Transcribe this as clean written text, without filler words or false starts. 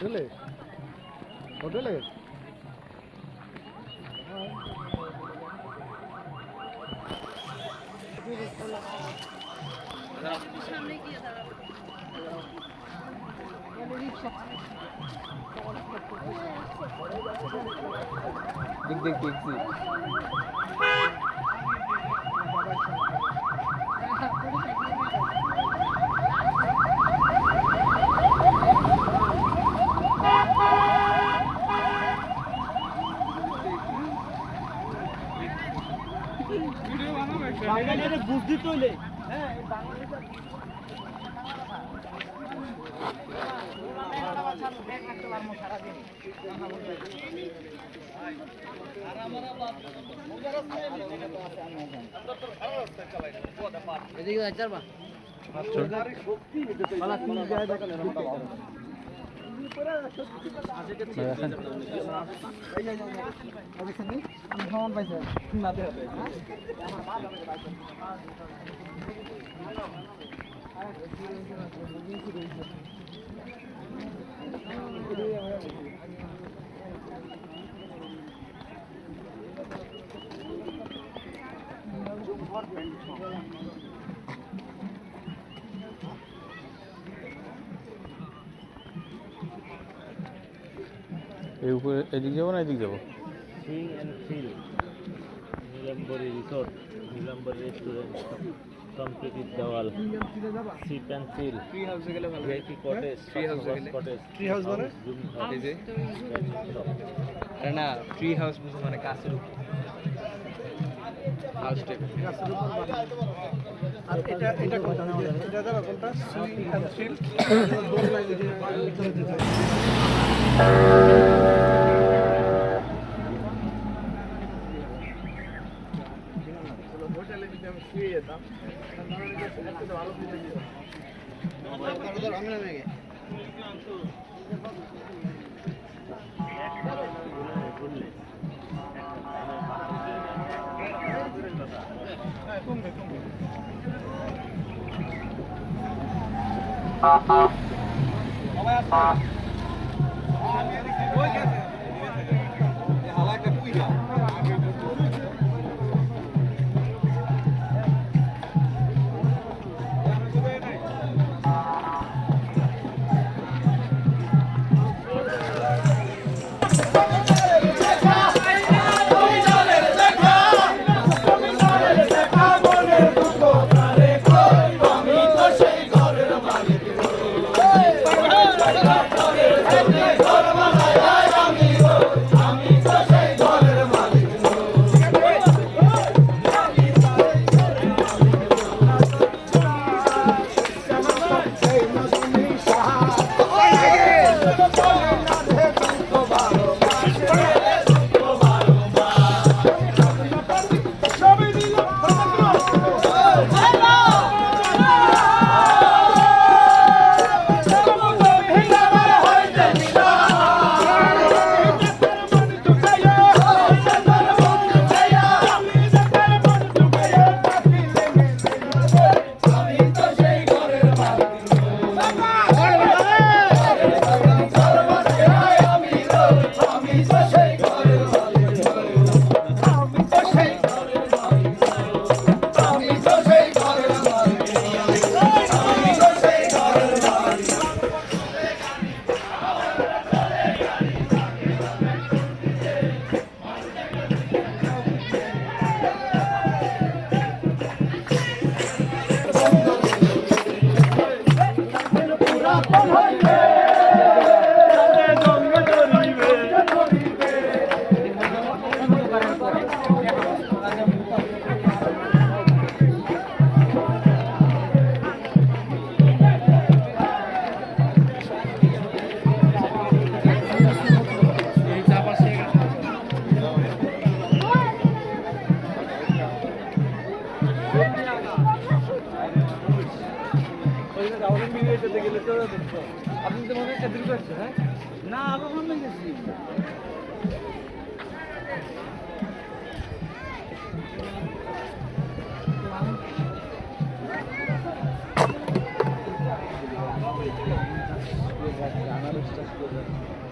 হোটেলে হোটেলে দেখ দেখ দেখছি বুঝতে চলে হ্যাঁ এদিকে চারবা এই উপরে এদিক যাবো না এদিক যাবো sing and feel Nilambari resort Nilambari restaurant completed দেওয়াল সিপ এন্ড ফিল ট্রি হাউসে গেলে ভালো ভিআইপি কটেজ ট্রি হাউসে গেলে কটেজ ট্রি হাউস মানে এই যে না ট্রি হাউস মানে গাছের উপর হাউস টাইপ গাছের উপর আর এটা এটা কোনটা এটা দাদা কোনটা সুইং এন্ড ফিল দোল লাগে যে হোটেলে যদি আমি শুয়ে যেতাম তাহলে ভালো ফিল হতো আমি নামে গে কমবে কমবে ওই গেছে হালাকা পুইয়া আপনি তো মনে একটা দীর্ঘ আসছে হ্যাঁ না আবার মনে গেছি আনারস বিশ্বাস করবেন